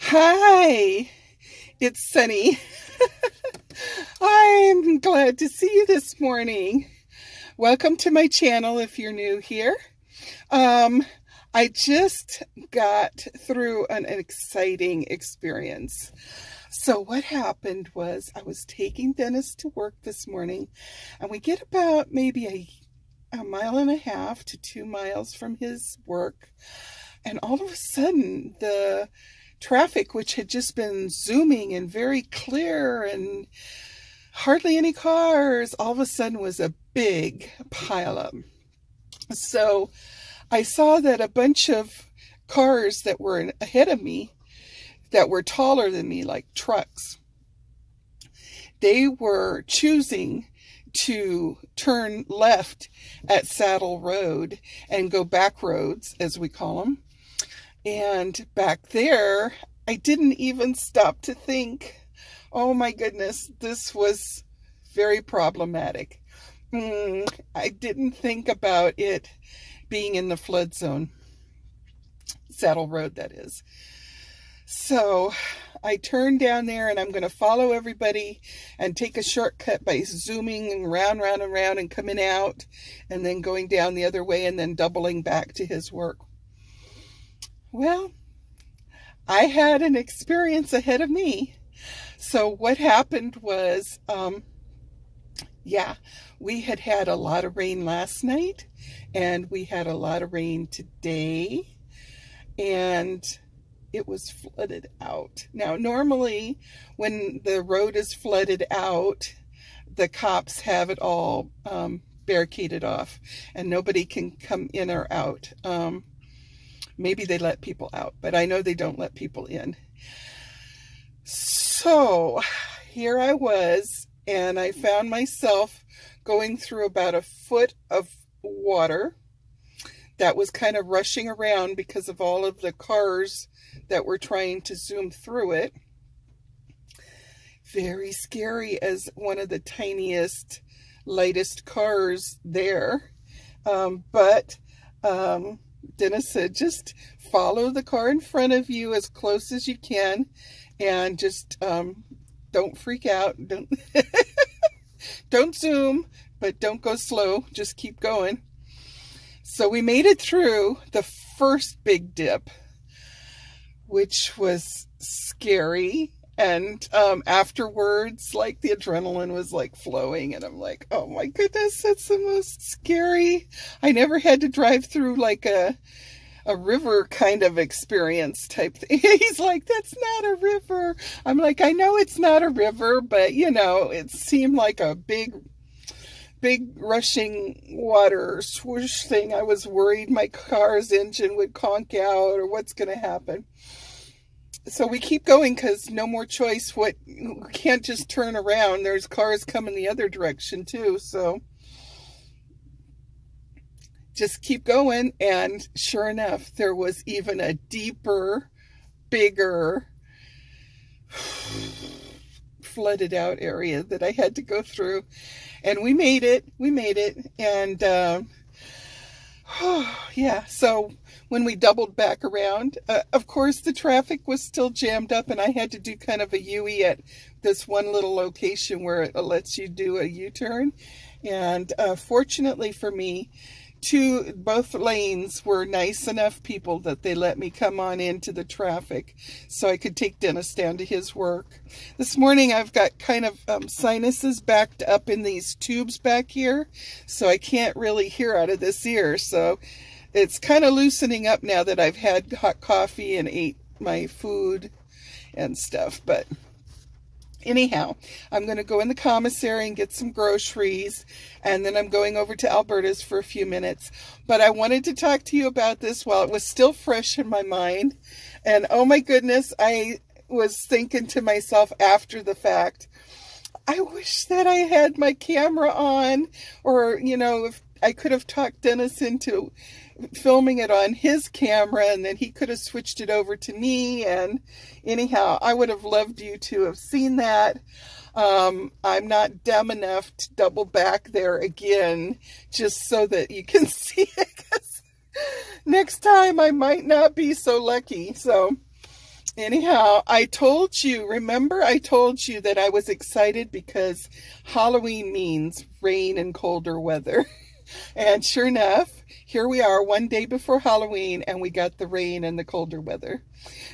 Hi, it's Sunny. I'm glad to see you this morning. Welcome to my channel if you're new here. I just got through an exciting experience. So what happened was I was taking Dennis to work this morning, and we get about maybe a mile and a half to 2 miles from his work, and all of a sudden the traffic, which had just been zooming and very clear and hardly any cars, all of a sudden was a big pileup. So I saw that a bunch of cars that were ahead of me, that were taller than me, like trucks, they were choosing to turn left at Saddle Road and go back roads, as we call them. And back there, I didn't even stop to think, oh my goodness, this was very problematic. I didn't think about it being in the flood zone. Saddle Road, that is. So I turned down there, and I'm going to follow everybody and take a shortcut by zooming around, round and round, and coming out, and then going down the other way, and then doubling back to his work. Well, I had an experience ahead of me. So what happened was, we had a lot of rain last night, and we had a lot of rain today, and it was flooded out. Now, normally when the road is flooded out, the cops have it all barricaded off, and nobody can come in or out. Maybe they let people out, but I know they don't let people in. So here I was, and I found myself going through about a foot of water that was kind of rushing around because of all of the cars that were trying to zoom through it. Very scary as one of the tiniest, lightest cars there. But Dennis said, just follow the car in front of you as close as you can, and just don't freak out. Don't zoom, but don't go slow. Just keep going. So we made it through the first big dip, which was scary. And afterwards, like, the adrenaline was like flowing, and I'm like, oh my goodness, that's the most scary. I never had to drive through like a river kind of experience type thing. He's like, that's not a river. I'm like, I know it's not a river, but you know, it seemed like a big rushing water swoosh thing. I was worried my car's engine would conk out or what's going to happen. So we keep going because no more choice. We can't just turn around. There's cars coming the other direction too. So just keep going. And sure enough, there was even a deeper, bigger, flooded out area that I had to go through. And we made it. We made it. And yeah, so when we doubled back around, of course the traffic was still jammed up, and I had to do kind of a U-turn at this one little location where it lets you do a U-turn. And fortunately for me, both lanes were nice enough people that they let me come on into the traffic so I could take Dennis down to his work. This morning I've got kind of sinuses backed up in these tubes back here, so I can't really hear out of this ear. So it's kind of loosening up now that I've had hot coffee and ate my food and stuff. But anyhow, I'm going to go in the commissary and get some groceries, and then I'm going over to Alberta's for a few minutes. But I wanted to talk to you about this while it was still fresh in my mind. And oh my goodness, I was thinking to myself after the fact, I wish that I had my camera on, or, you know, if I could have talked Dennis into filming it on his camera, and then he could have switched it over to me. And anyhow, I would have loved you to have seen that. I'm not dumb enough to double back there again just so that you can see it, 'cause next time I might not be so lucky. So Anyhow, I told you, remember I told you that I was excited because Halloween means rain and colder weather. And sure enough, here we are one day before Halloween and we got the rain and the colder weather.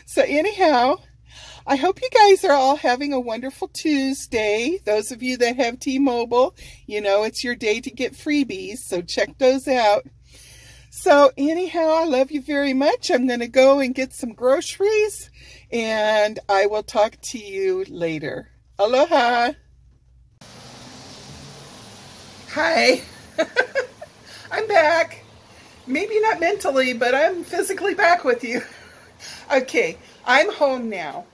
So anyhow, I hope you guys are all having a wonderful Tuesday. Those of you that have T-Mobile, you know it's your day to get freebies, so check those out. So anyhow, I love you very much. I'm going to go and get some groceries, and I will talk to you later. Aloha. Hi. I'm back. Maybe not mentally, but I'm physically back with you. Okay, I'm home now.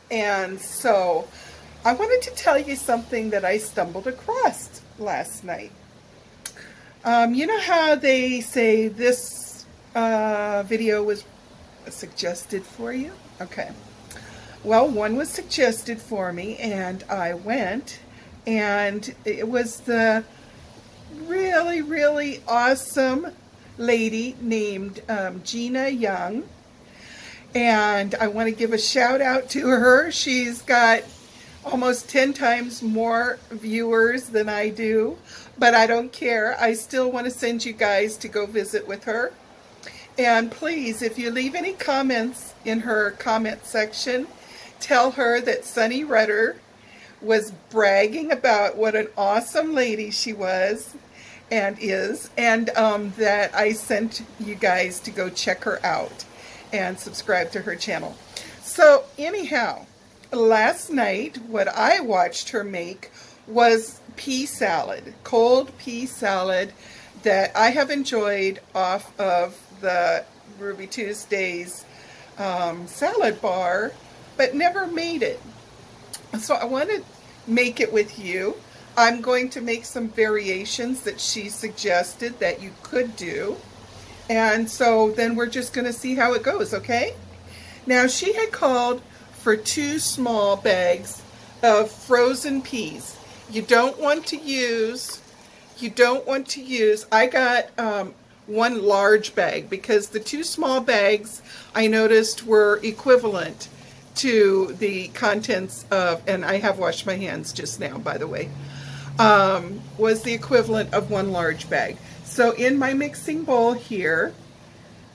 And so I wanted to tell you something that I stumbled across last night. You know how they say this video was suggested for you? Okay. Well, one was suggested for me, and I went, and it was the really, really awesome lady named Gina Young. And I want to give a shout out to her. She's got almost 10 times more viewers than I do, but I don't care. I still want to send you guys to go visit with her. And please, if you leave any comments in her comment section, tell her that Sunny Rudder was bragging about what an awesome lady she was and is, and that I sent you guys to go check her out and subscribe to her channel. So anyhow, last night what I watched her make was pea salad, cold pea salad that I have enjoyed off of the Ruby Tuesdays salad bar, but never made it. So I want to make it with you. I'm going to make some variations that she suggested that you could do. And so then we're just going to see how it goes, okay? Now she had called for 2 small bags of frozen peas. You don't want to use, I got 1 large bag because the 2 small bags I noticed were equivalent to the contents of, and I have washed my hands just now, by the way, was the equivalent of 1 large bag. So in my mixing bowl here,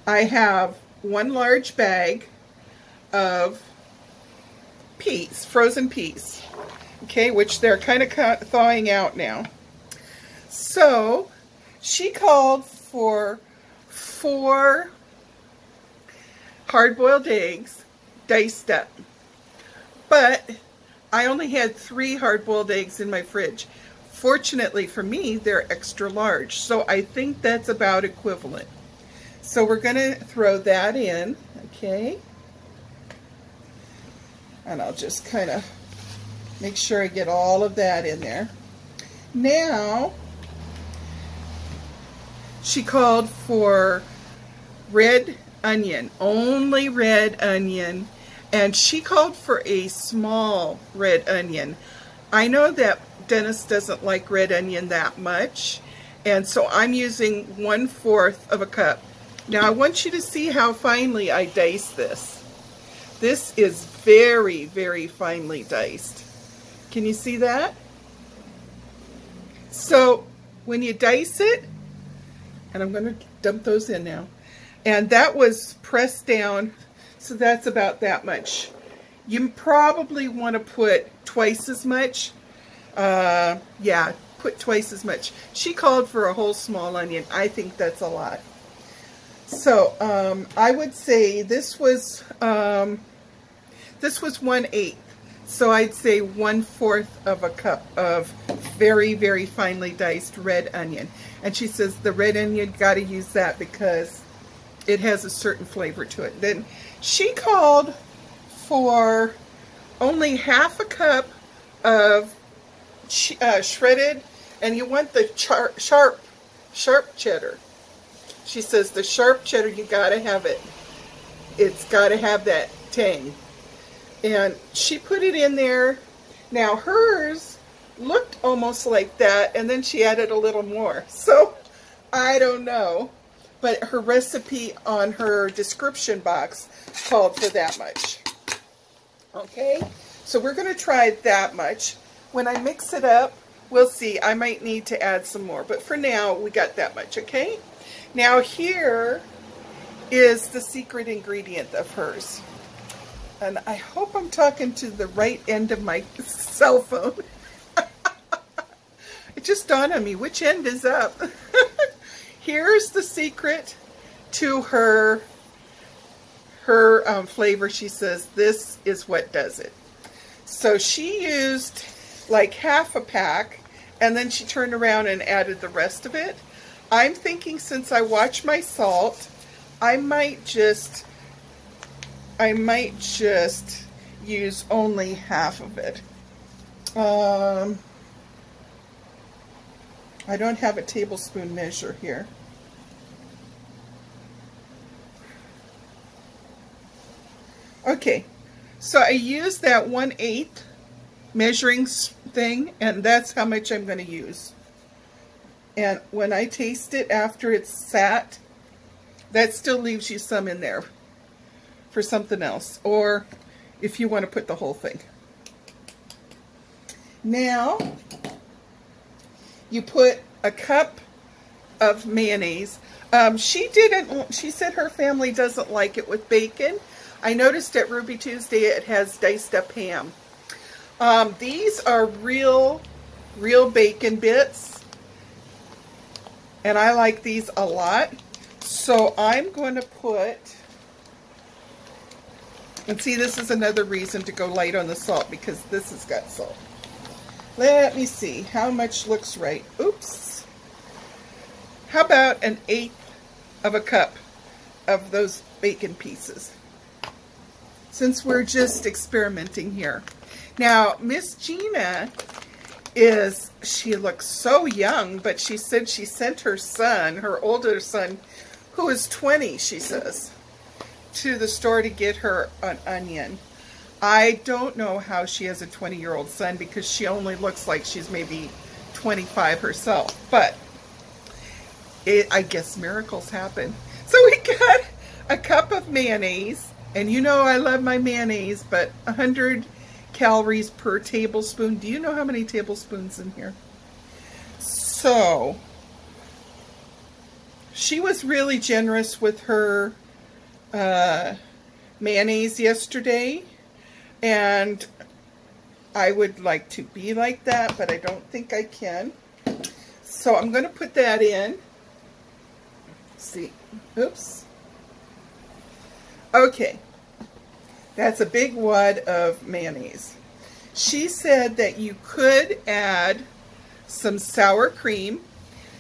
I have 1 large bag of peas, frozen peas, okay, which they're kind of thawing out now. So she called for 4 hard-boiled eggs diced up, but I only had 3 hard-boiled eggs in my fridge. Fortunately for me, they're extra large, so I think that's about equivalent. So we're going to throw that in, okay? And I'll just kind of make sure I get all of that in there. Now, she called for red onion, only red onion, and she called for a small red onion. I know that Dennis doesn't like red onion that much, and so I'm using 1/4 of a cup. Now I want you to see how finely I dice this. This is very, very finely diced. Can you see that? So when you dice it, and I'm going to dump those in now, and that was pressed down, so that's about that much. You probably want to put twice as much. Yeah, put twice as much. She called for a whole small onion. I think that's a lot. So I would say this was 1/8. So I'd say 1/4 of a cup of very, very finely diced red onion. And she says the red onion, got to use that because it has a certain flavor to it. Then she called for only 1/2 a cup of shredded, and you want the sharp cheddar. She says the sharp cheddar, you gotta have it. It's gotta have that tang. And she put it in there. Now hers looked almost like that, and then she added a little more. So I don't know, but her recipe on her description box called for that much. Okay, so we're going to try that much. When I mix it up, we'll see. I might need to add some more, but for now, we got that much, okay? Now here is the secret ingredient of hers. And I hope I'm talking to the right end of my cell phone. It just dawned on me, which end is up? Here's the secret to her flavor. She says this is what does it. So she used like half a pack, and then she turned around and added the rest of it. I'm thinking, since I watch my salt, I might just use only half of it. I don't have a tablespoon measure here. Okay, so I used that 1/8 measuring thing, and that's how much I'm going to use. And when I taste it after it's sat, that still leaves you some in there for something else, or if you want to put the whole thing. Now, you put a cup of mayonnaise. She said her family doesn't like it with bacon. I noticed at Ruby Tuesday it has diced up ham. These are real bacon bits, and I like these a lot. So I'm going to put, and see, this is another reason to go light on the salt, because this has got salt. Let me see how much looks right. Oops. How about 1/8 of a cup of those bacon pieces, since we're just experimenting here. Now, Miss Gina she looks so young, but she said she sent her son, her older son, who is 20, she says, to the store to get her an onion. I don't know how she has a 20-year-old son, because she only looks like she's maybe 25 herself, but I guess miracles happen. So we got a cup of mayonnaise, and you know I love my mayonnaise, but 100 calories per tablespoon. Do you know how many tablespoons in here? So she was really generous with her mayonnaise yesterday, and I would like to be like that, but I don't think I can. So I'm going to put that in. See, oops. Okay, that's a big wad of mayonnaise. She said that you could add some sour cream.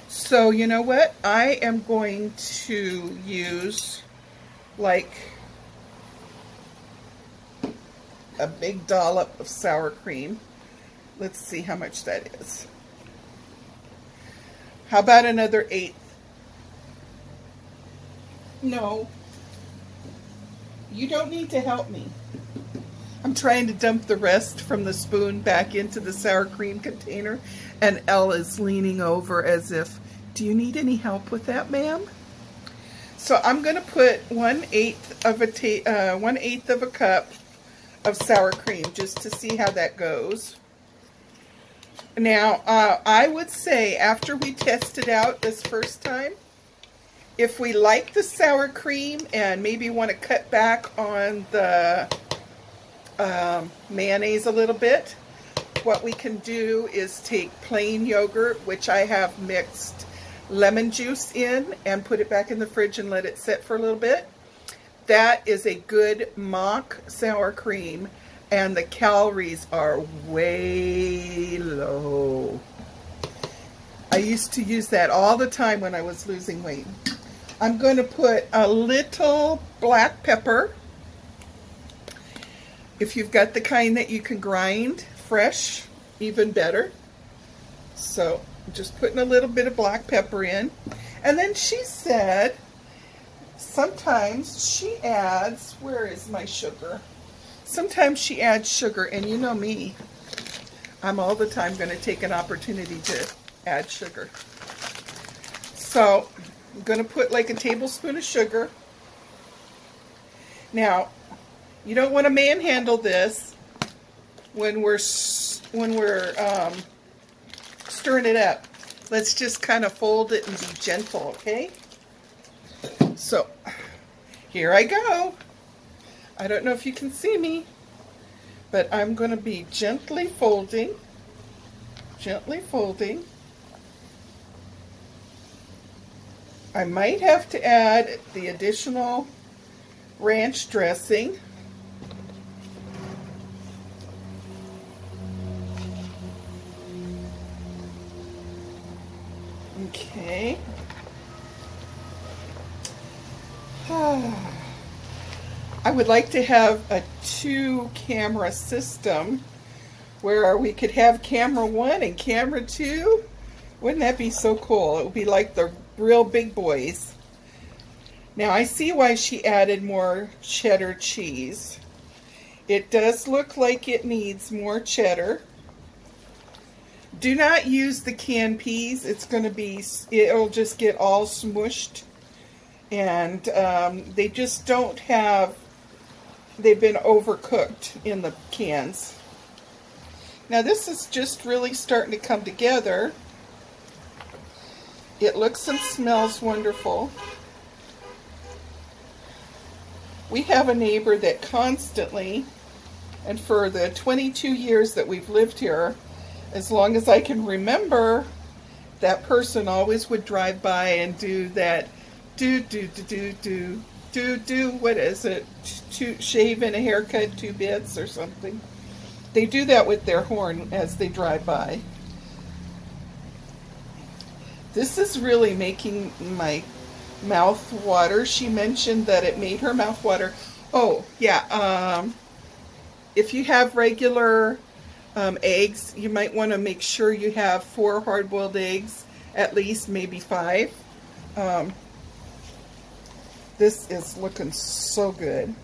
So you know what? I am going to use like a big dollop of sour cream. Let's see how much that is. How about another 1/8? No. You don't need to help me. I'm trying to dump the rest from the spoon back into the sour cream container, and Elle is leaning over as if, do you need any help with that, ma'am? So I'm going to put 1/8 of a cup of sour cream, just to see how that goes. Now, I would say after we test it out this first time, if we like the sour cream and maybe want to cut back on the mayonnaise a little bit, what we can do is take plain yogurt, which I have mixed lemon juice in, and put it back in the fridge and let it sit for a little bit. That is a good mock sour cream, and the calories are way low. I used to use that all the time when I was losing weight. I'm going to put a little black pepper. If you've got the kind that you can grind fresh, even better. So I'm just putting a little bit of black pepper in. And then she said sometimes she adds, where is my sugar? Sometimes she adds sugar, and you know me, I'm all the time going to take an opportunity to add sugar. So I'm going to put like a tablespoon of sugar. Now, You don't want to manhandle this when we're stirring it up. Let's just kind of fold it and be gentle, okay? So, here I go. I don't know if you can see me, but I'm going to be gently folding. Gently folding. I might have to add the additional ranch dressing. Okay. I would like to have a 2-camera system where we could have camera 1 and camera 2. Wouldn't that be so cool? It would be like the real big boys. Now I see why she added more cheddar cheese. It does look like it needs more cheddar. Do not use the canned peas. It'll just get all smushed. And they just don't have, they've been overcooked in the cans. Now this is just really starting to come together. It looks and smells wonderful. We have a neighbor that constantly, and for the 22 years that we've lived here, as long as I can remember, that person always would drive by and do that what is it? Shave and a haircut, 2 bits or something. They do that with their horn as they drive by. This is really making my mouth water. She mentioned that it made her mouth water. Oh, yeah. If you have regular eggs, you might want to make sure you have 4 hard-boiled eggs, at least, maybe 5. This is looking so good.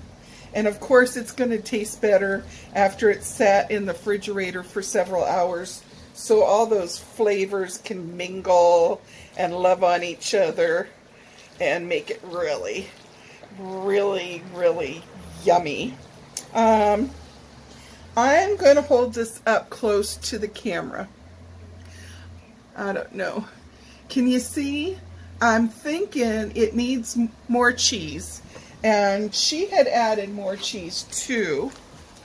And of course it's going to taste better after it's sat in the refrigerator for several hours, so all those flavors can mingle and love on each other and make it really, really, really yummy. I'm going to hold this up close to the camera. I don't know. Can you see? I'm thinking it needs more cheese. And she had added more cheese too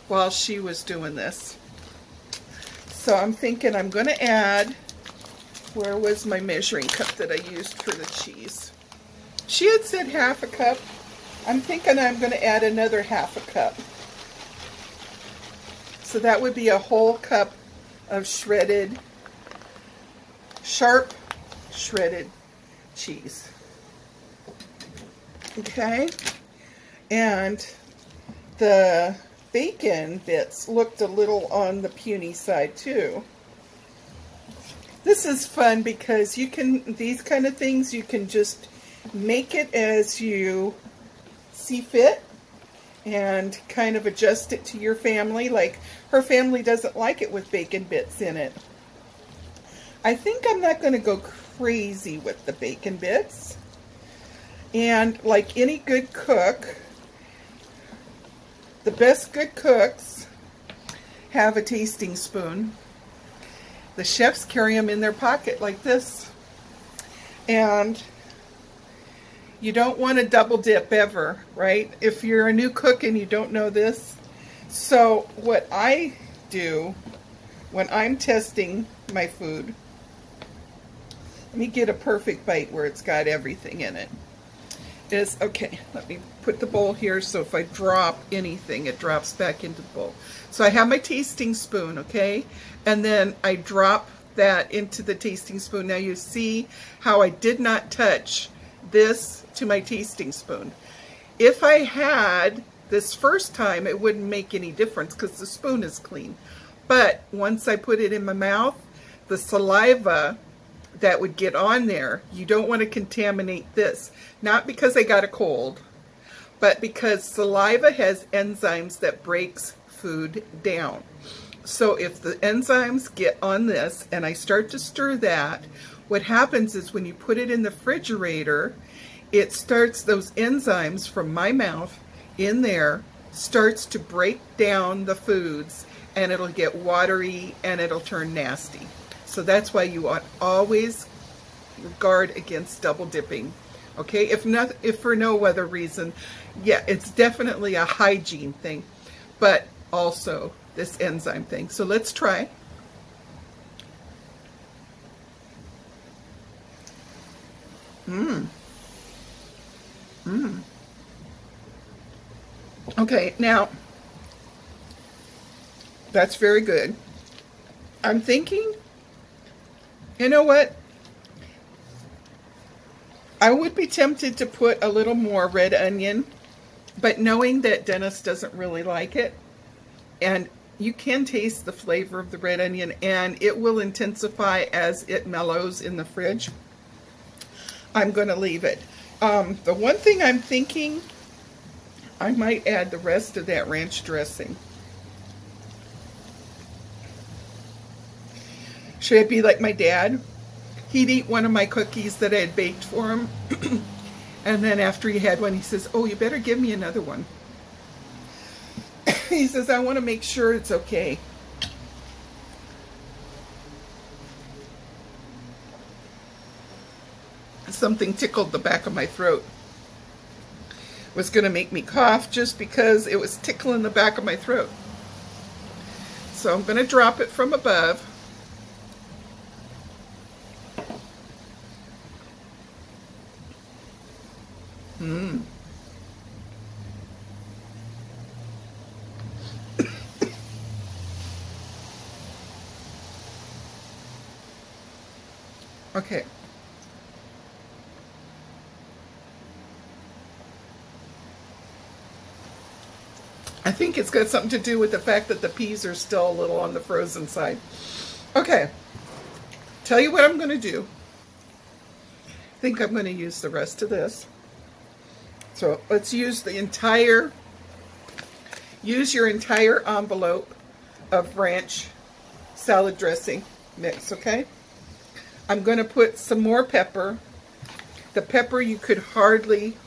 while she was doing this. So I'm thinking I'm going to add, where was my measuring cup that I used for the cheese? She had said half a cup. I'm thinking I'm going to add another half a cup. So that would be a whole cup of shredded, sharp shredded cheese. Okay, and the bacon bits looked a little on the puny side too. This is fun because you can, these kind of things, you can just make it as you see fit and kind of adjust it to your family. Like her family doesn't like it with bacon bits in it. I think I'm not going to go crazy with the bacon bits. And like any good cook, the best good cooks have a tasting spoon. The chefs carry them in their pocket like this. And you don't want to double dip ever, right? If you're a new cook and you don't know this. So what I do when I'm testing my food, let me get a perfect bite where it's got everything in it. Is, okay, let me put the bowl here so if I drop anything, it drops back into the bowl. So I have my tasting spoon, okay? And then I drop that into the tasting spoon. Now you see how I did not touch this to my tasting spoon. If I had this first time, it wouldn't make any difference because the spoon is clean. But once I put it in my mouth, the saliva that would get on there, you don't want to contaminate this. Not because I got a cold, but because saliva has enzymes that breaks food down. So if the enzymes get on this and I start to stir that, what happens is when you put it in the refrigerator, it starts those enzymes from my mouth in there starts to break down the foods, and it'll get watery and it'll turn nasty. So that's why you ought always guard against double dipping. Okay, if for no other reason, yeah, it's definitely a hygiene thing, but also this enzyme thing. So let's try. Okay, now that's very good. I'm thinking, you know what? I would be tempted to put a little more red onion, but knowing that Dennis doesn't really like it, and you can taste the flavor of the red onion, and it will intensify as it mellows in the fridge, I'm going to leave it. The one thing I'm thinking, I might add the rest of that ranch dressing. Should I be like my dad? He'd eat one of my cookies that I had baked for him, and then after he had one, he says, "Oh, you better give me another one." He says, "I want to make sure it's okay." Something tickled the back of my throat. It was going to make me cough just because it was tickling the back of my throat. So I'm going to drop it from above. Okay. I think it's got something to do with the fact that the peas are still a little on the frozen side. Okay. Tell you what I'm going to do. I think I'm going to use the rest of this. So let's use the entire, use your entire envelope of ranch salad dressing mix, okay? I'm going to put some more pepper. The pepper you could hardly,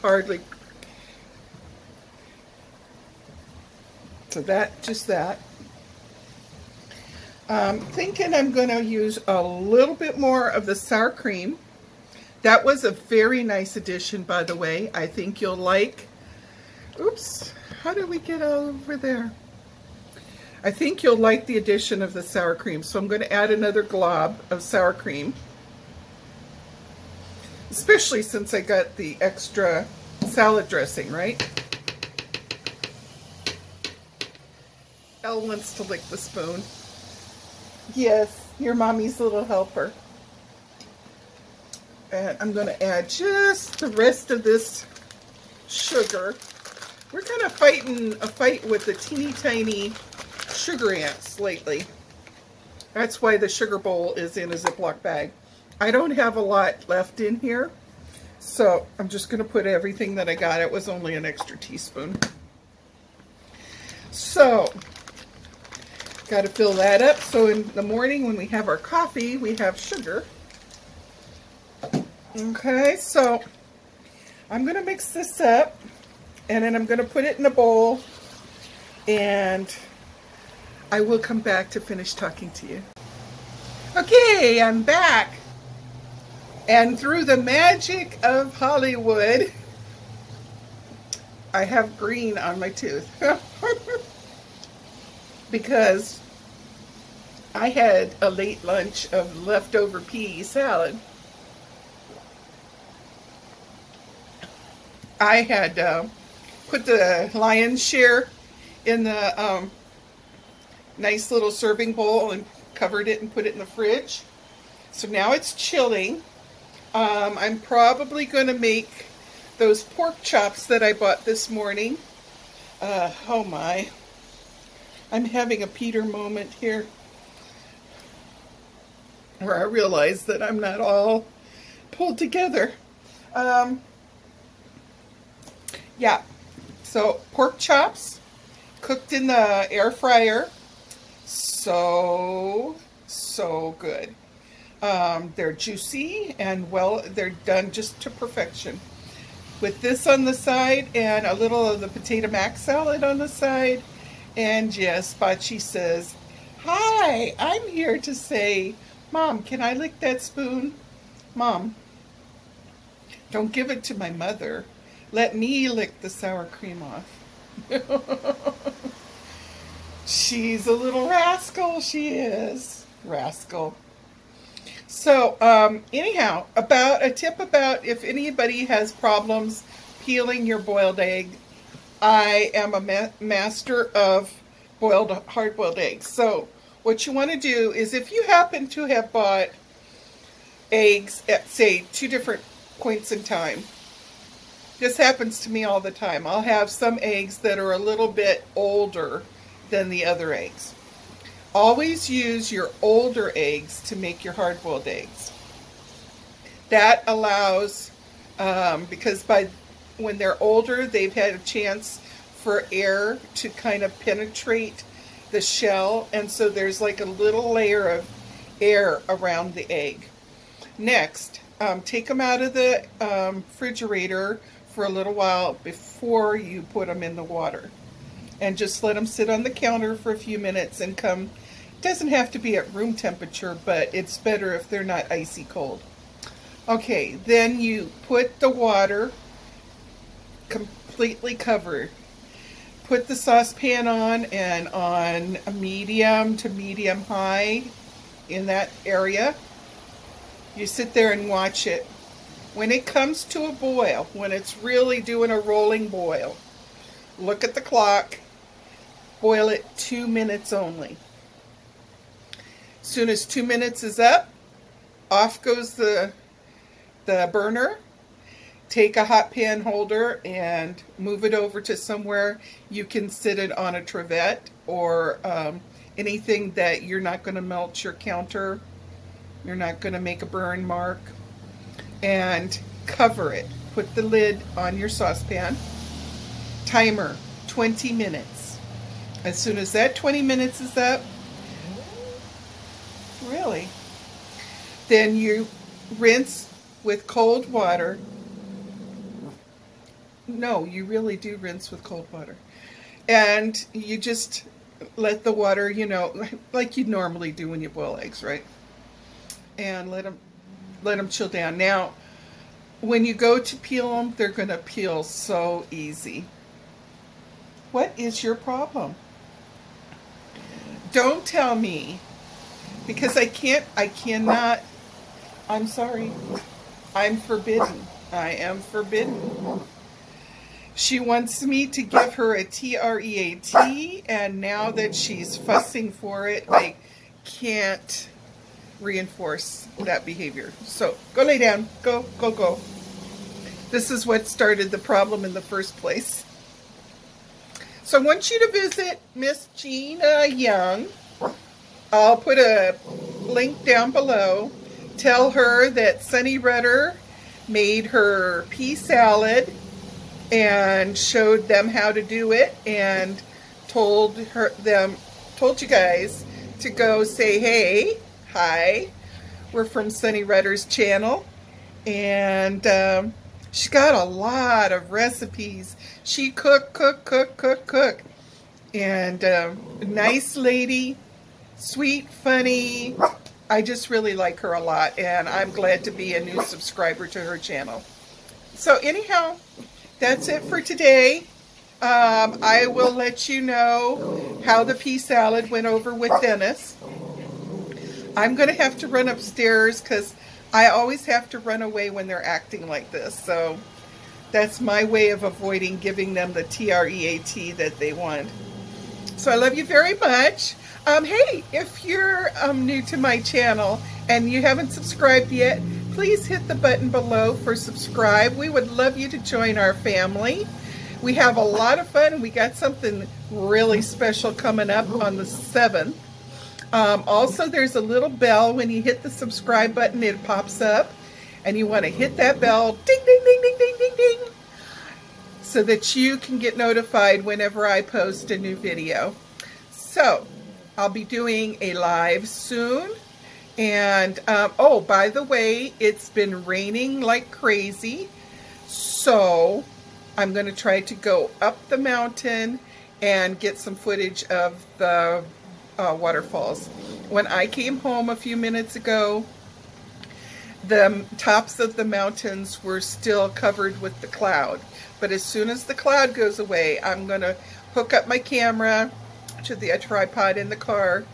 so that, just that. Thinking I'm going to use a little bit more of the sour cream. That was a very nice addition, by the way. I think you'll like. Oops, how did we get over there? I think you'll like the addition of the sour cream. So I'm going to add another glob of sour cream. Especially since I got the extra salad dressing, right? Elle wants to lick the spoon. Yes, your mommy's little helper. And I'm going to add just the rest of this sugar. We're kind of fighting a fight with the teeny tiny sugar ants lately. That's why the sugar bowl is in a Ziploc bag. I don't have a lot left in here, so I'm just going to put everything that I got. It was only an extra teaspoon. So, got to fill that up. So in the morning when we have our coffee, we have sugar. Okay, so I'm going to mix this up, and then I'm going to put it in a bowl, and I will come back to finish talking to you. Okay, I'm back. And through the magic of Hollywood, I have green on my tooth. Because I had a late lunch of leftover pea salad. I had put the lion's share in the nice little serving bowl and covered it and put it in the fridge. So now it's chilling. I'm probably going to make those pork chops that I bought this morning. Oh my. I'm having a Peter moment here, where I realize that I'm not all pulled together. Yeah, so pork chops cooked in the air fryer. So good. They're juicy and well, they're done just to perfection. with this on the side and a little of the potato mac salad on the side. And yes, Bachi says, "Hi, I'm here to say, Mom, can I lick that spoon? Mom, don't give it to my mother. Let me lick the sour cream off." She's a little rascal, she is. Rascal. So, anyhow, about a tip about if anybody has problems peeling your boiled egg. I am a master of hard-boiled eggs. So, what you want to do is if you happen to have bought eggs at, say, 2 different points in time. This happens to me all the time. I'll have some eggs that are a little bit older than the other eggs. Always use your older eggs to make your hard-boiled eggs. That allows, because when they're older, they've had a chance for air to kind of penetrate the shell, and so there's like a little layer of air around the egg. Next, take them out of the refrigerator for a little while before you put them in the water. And just let them sit on the counter for a few minutes and come. It doesn't have to be at room temperature, but it's better if they're not icy cold. Okay, then you put the water completely covered. Put the saucepan on and on a medium to medium high in that area. You sit there and watch it. When it comes to a boil, when it's really doing a rolling boil, look at the clock. Boil it 2 minutes only. As soon as 2 minutes is up, off goes the burner. Take a hot pan holder and move it over to somewhere you can sit it on a trivet or anything that you're not going to melt your counter. You're not going to make a burn mark. And cover it. Put the lid on your saucepan. Timer, 20 minutes. As soon as that 20 minutes is up, really, then you rinse with cold water. No, you really do rinse with cold water. And you just let the water, you know, like you normally do when you boil eggs, right? And let them chill down. Now, when you go to peel them, they're going to peel so easy. What is your problem? Don't tell me, because I cannot, I'm sorry. I'm forbidden. I am forbidden. She wants me to give her a TREAT, and now that she's fussing for it, I can't reinforce that behavior. So go lay down. Go, go, go. This is what started the problem in the first place. So I want you to visit Miss Gina Young. I'll put a link down below. Tell her that Sunny Rudder made her pea salad and showed them how to do it, and told you guys to go say hey, hi, we're from Sunny Rudder's channel, and she's got a lot of recipes. She cook, and nice lady, sweet, funny. I just really like her a lot, and I'm glad to be a new subscriber to her channel. So anyhow, that's it for today. I will let you know how the pea salad went over with Dennis. I'm going to have to run upstairs because I always have to run away when they're acting like this. So that's my way of avoiding giving them the TREAT that they want. So I love you very much. Hey, if you're new to my channel and you haven't subscribed yet, please hit the button below for subscribe. We would love you to join our family. We have a lot of fun. We got something really special coming up on the 7th. Also, there's a little bell. When you hit the subscribe button, it pops up. And you want to hit that bell, ding, ding, ding, ding, ding, ding, ding, so that you can get notified whenever I post a new video. So, I'll be doing a live soon. And, oh, by the way, it's been raining like crazy. So I'm going to try to go up the mountain and get some footage of the waterfalls. When I came home a few minutes ago, the tops of the mountains were still covered with the cloud. But as soon as the cloud goes away, I'm going to hook up my camera to the tripod in the car,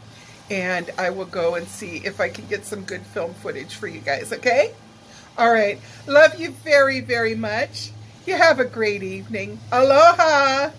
and I will go and see if I can get some good film footage for you guys, okay? All right. Love you very, very much. You have a great evening. Aloha!